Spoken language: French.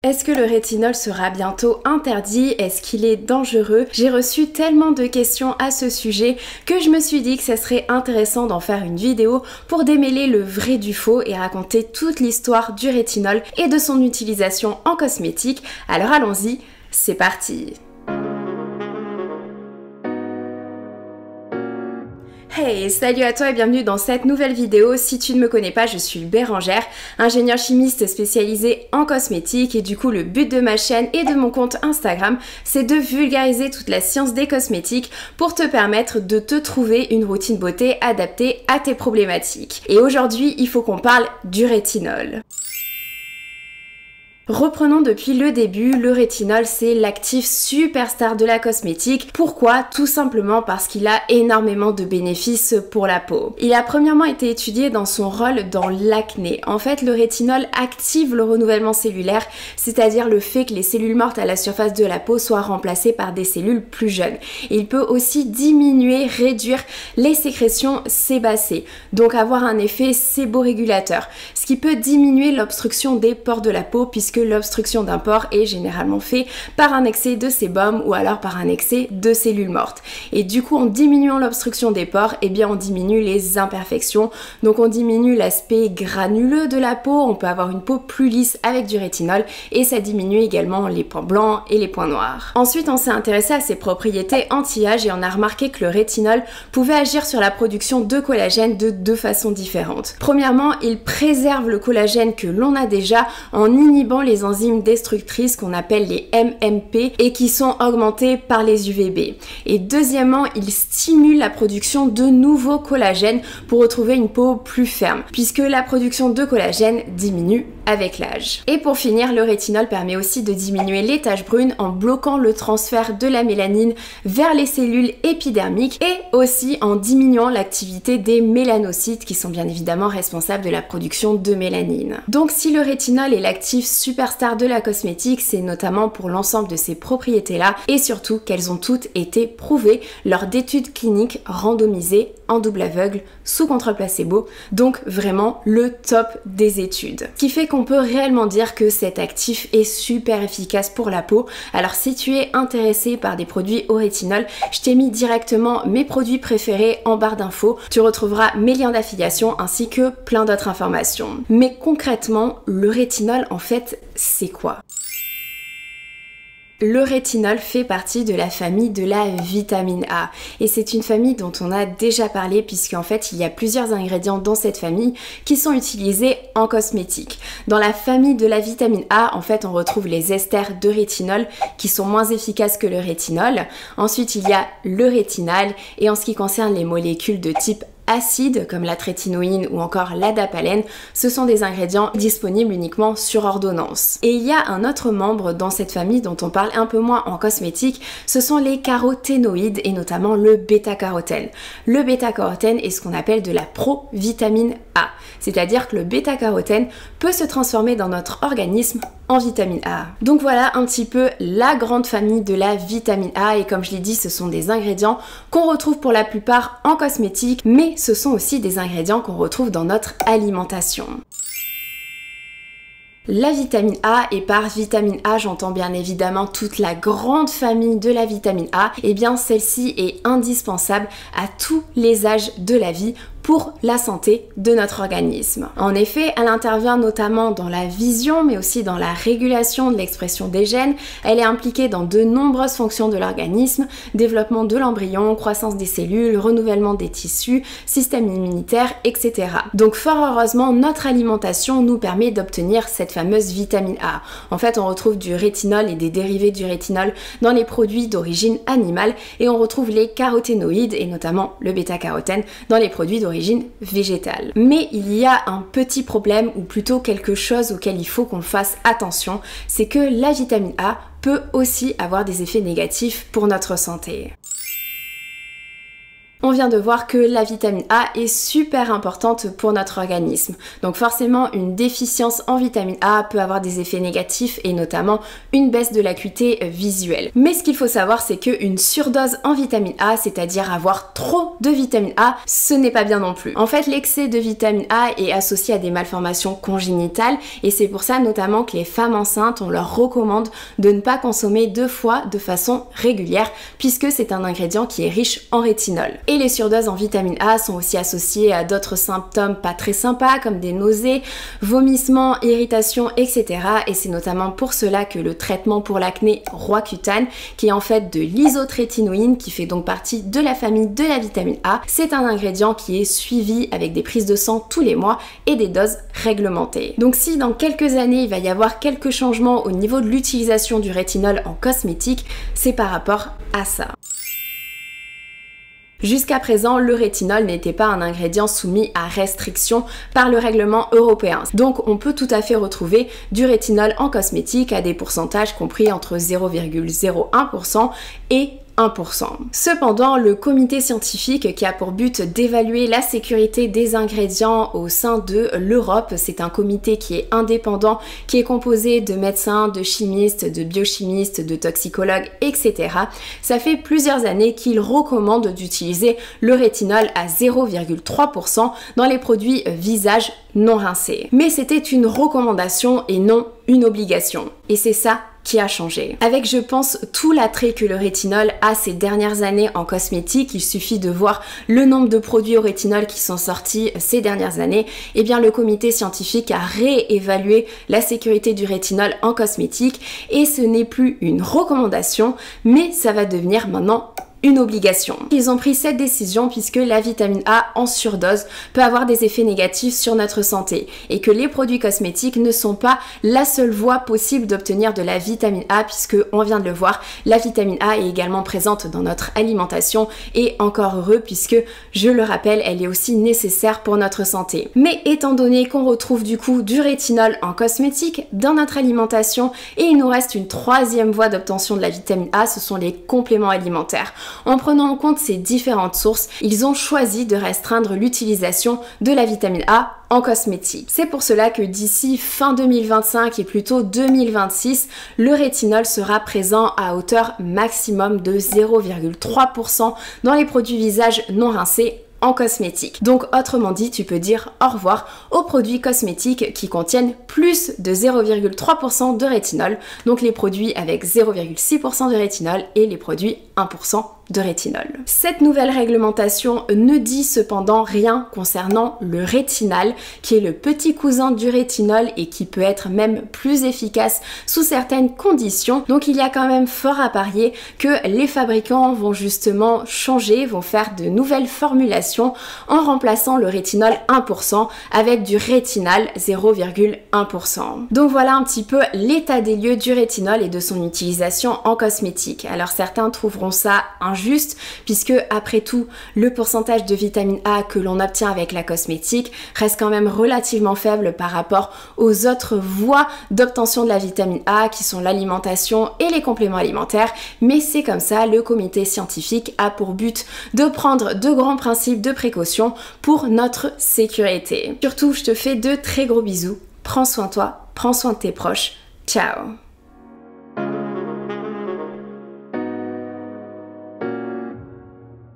Est-ce que le rétinol sera bientôt interdit? Est-ce qu'il est dangereux? J'ai reçu tellement de questions à ce sujet que je me suis dit que ça serait intéressant d'en faire une vidéo pour démêler le vrai du faux et raconter toute l'histoire du rétinol et de son utilisation en cosmétique. Alors allons-y, c'est parti! Hey, salut à toi et bienvenue dans cette nouvelle vidéo. Si tu ne me connais pas, je suis Bérangère, ingénieure chimiste spécialisée en cosmétique et du coup le but de ma chaîne et de mon compte Instagram, c'est de vulgariser toute la science des cosmétiques pour te permettre de te trouver une routine beauté adaptée à tes problématiques. Et aujourd'hui, il faut qu'on parle du rétinol. Reprenons depuis le début, le rétinol c'est l'actif superstar de la cosmétique. Pourquoi? Tout simplement parce qu'il a énormément de bénéfices pour la peau. Il a premièrement été étudié dans son rôle dans l'acné. En fait, le rétinol active le renouvellement cellulaire, c'est-à-dire le fait que les cellules mortes à la surface de la peau soient remplacées par des cellules plus jeunes. Il peut aussi diminuer, réduire les sécrétions sébacées, donc avoir un effet séborégulateur, ce qui peut diminuer l'obstruction des pores de la peau puisque l'obstruction d'un pore est généralement fait par un excès de sébum ou alors par un excès de cellules mortes. Et du coup, en diminuant l'obstruction des pores, eh bien on diminue les imperfections. Donc on diminue l'aspect granuleux de la peau, on peut avoir une peau plus lisse avec du rétinol et ça diminue également les points blancs et les points noirs. Ensuite, on s'est intéressé à ses propriétés anti-âge et on a remarqué que le rétinol pouvait agir sur la production de collagène de deux façons différentes. Premièrement, il préserve le collagène que l'on a déjà en inhibant les enzymes destructrices qu'on appelle les MMP et qui sont augmentées par les UVB. Et deuxièmement, il stimule la production de nouveaux collagènes pour retrouver une peau plus ferme, puisque la production de collagène diminue avec l'âge. Et pour finir, le rétinol permet aussi de diminuer les taches brunes en bloquant le transfert de la mélanine vers les cellules épidermiques et aussi en diminuant l'activité des mélanocytes qui sont bien évidemment responsables de la production de mélanine. Donc si le rétinol est l'actif superstar de la cosmétique, c'est notamment pour l'ensemble de ces propriétés-là et surtout qu'elles ont toutes été prouvées lors d'études cliniques randomisées en double aveugle, sous contrôle placebo, donc vraiment le top des études. Ce qui fait qu'on peut réellement dire que cet actif est super efficace pour la peau. Alors si tu es intéressé par des produits au rétinol, je t'ai mis directement mes produits préférés en barre d'infos. Tu retrouveras mes liens d'affiliation ainsi que plein d'autres informations. Mais concrètement, le rétinol en fait, c'est quoi? Le rétinol fait partie de la famille de la vitamine A et c'est une famille dont on a déjà parlé puisqu'en fait il y a plusieurs ingrédients dans cette famille qui sont utilisés en cosmétique. Dans la famille de la vitamine A, en fait on retrouve les esters de rétinol qui sont moins efficaces que le rétinol. Ensuite il y a le rétinal et en ce qui concerne les molécules de type acide comme la trétinoïne ou encore l'adapalène, ce sont des ingrédients disponibles uniquement sur ordonnance. Et il y a un autre membre dans cette famille dont on parle un peu moins en cosmétique, ce sont les caroténoïdes et notamment le bêta-carotène. Le bêta-carotène est ce qu'on appelle de la provitamine A, c'est-à-dire que le bêta-carotène peut se transformer dans notre organisme en vitamine A. Donc voilà un petit peu la grande famille de la vitamine A et comme je l'ai dit, ce sont des ingrédients qu'on retrouve pour la plupart en cosmétique, mais ce sont aussi des ingrédients qu'on retrouve dans notre alimentation. La vitamine A, et par vitamine A j'entends bien évidemment toute la grande famille de la vitamine A, et bien celle-ci est indispensable à tous les âges de la vie pour la santé de notre organisme. En effet, elle intervient notamment dans la vision, mais aussi dans la régulation de l'expression des gènes. Elle est impliquée dans de nombreuses fonctions de l'organisme, développement de l'embryon, croissance des cellules, renouvellement des tissus, système immunitaire, etc. Donc fort heureusement, notre alimentation nous permet d'obtenir cette fameuse vitamine A. En fait, on retrouve du rétinol et des dérivés du rétinol dans les produits d'origine animale et on retrouve les caroténoïdes et notamment le bêta-carotène dans les produits d'origine végétale. Mais il y a un petit problème ou plutôt quelque chose auquel il faut qu'on fasse attention, c'est que la vitamine A peut aussi avoir des effets négatifs pour notre santé. on vient de voir que la vitamine A est super importante pour notre organisme. Donc forcément, une déficience en vitamine A peut avoir des effets négatifs et notamment une baisse de l'acuité visuelle. Mais ce qu'il faut savoir, c'est qu'une surdose en vitamine A, c'est-à-dire avoir trop de vitamine A, ce n'est pas bien non plus. En fait, l'excès de vitamine A est associé à des malformations congénitales et c'est pour ça notamment que les femmes enceintes, on leur recommande de ne pas consommer 2 fois de façon régulière puisque c'est un ingrédient qui est riche en rétinol. Et les surdoses en vitamine A sont aussi associées à d'autres symptômes pas très sympas comme des nausées, vomissements, irritations, etc. Et c'est notamment pour cela que le traitement pour l'acné Roaccutane, qui est en fait de l'isotrétinoïne, qui fait donc partie de la famille de la vitamine A, c'est un ingrédient qui est suivi avec des prises de sang tous les mois et des doses réglementées. Donc si dans quelques années il va y avoir quelques changements au niveau de l'utilisation du rétinol en cosmétique, c'est par rapport à ça. Jusqu'à présent, le rétinol n'était pas un ingrédient soumis à restriction par le règlement européen. Donc on peut tout à fait retrouver du rétinol en cosmétique à des pourcentages compris entre 0,01% et 1%. Cependant, le comité scientifique qui a pour but d'évaluer la sécurité des ingrédients au sein de l'Europe, c'est un comité qui est indépendant, qui est composé de médecins, de chimistes, de biochimistes, de toxicologues, etc. Ça fait plusieurs années qu'il recommande d'utiliser le rétinol à 0,3% dans les produits visage non rincés. Mais c'était une recommandation et non une obligation. Et c'est ça qui a changé. Avec, je pense, tout l'attrait que le rétinol a ces dernières années en cosmétique, il suffit de voir le nombre de produits au rétinol qui sont sortis ces dernières années, et bien le comité scientifique a réévalué la sécurité du rétinol en cosmétique et ce n'est plus une recommandation, mais ça va devenir maintenant une obligation. Ils ont pris cette décision puisque la vitamine A en surdose peut avoir des effets négatifs sur notre santé et que les produits cosmétiques ne sont pas la seule voie possible d'obtenir de la vitamine A puisque, on vient de le voir, la vitamine A est également présente dans notre alimentation et encore heureux puisque, je le rappelle, elle est aussi nécessaire pour notre santé. Mais étant donné qu'on retrouve du coup du rétinol en cosmétique dans notre alimentation et il nous reste une troisième voie d'obtention de la vitamine A, ce sont les compléments alimentaires. En prenant en compte ces différentes sources, ils ont choisi de restreindre l'utilisation de la vitamine A en cosmétique. C'est pour cela que d'ici fin 2025 et plutôt 2026, le rétinol sera présent à hauteur maximum de 0,3% dans les produits visage non rincés en cosmétique. Donc autrement dit, tu peux dire au revoir aux produits cosmétiques qui contiennent plus de 0,3% de rétinol, donc les produits avec 0,6% de rétinol et les produits 1% de rétinol. Cette nouvelle réglementation ne dit cependant rien concernant le rétinal, qui est le petit cousin du rétinol et qui peut être même plus efficace sous certaines conditions. Donc il y a quand même fort à parier que les fabricants vont justement changer, vont faire de nouvelles formulations en remplaçant le rétinol 1% avec du rétinal 0,1%. Donc voilà un petit peu l'état des lieux du rétinol et de son utilisation en cosmétique. Alors certains trouveront ça injuste puisque après tout le pourcentage de vitamine A que l'on obtient avec la cosmétique reste quand même relativement faible par rapport aux autres voies d'obtention de la vitamine A qui sont l'alimentation et les compléments alimentaires, mais c'est comme ça, le comité scientifique a pour but de prendre de grands principes de précaution pour notre sécurité. Surtout, je te fais de très gros bisous, prends soin de toi, prends soin de tes proches, ciao.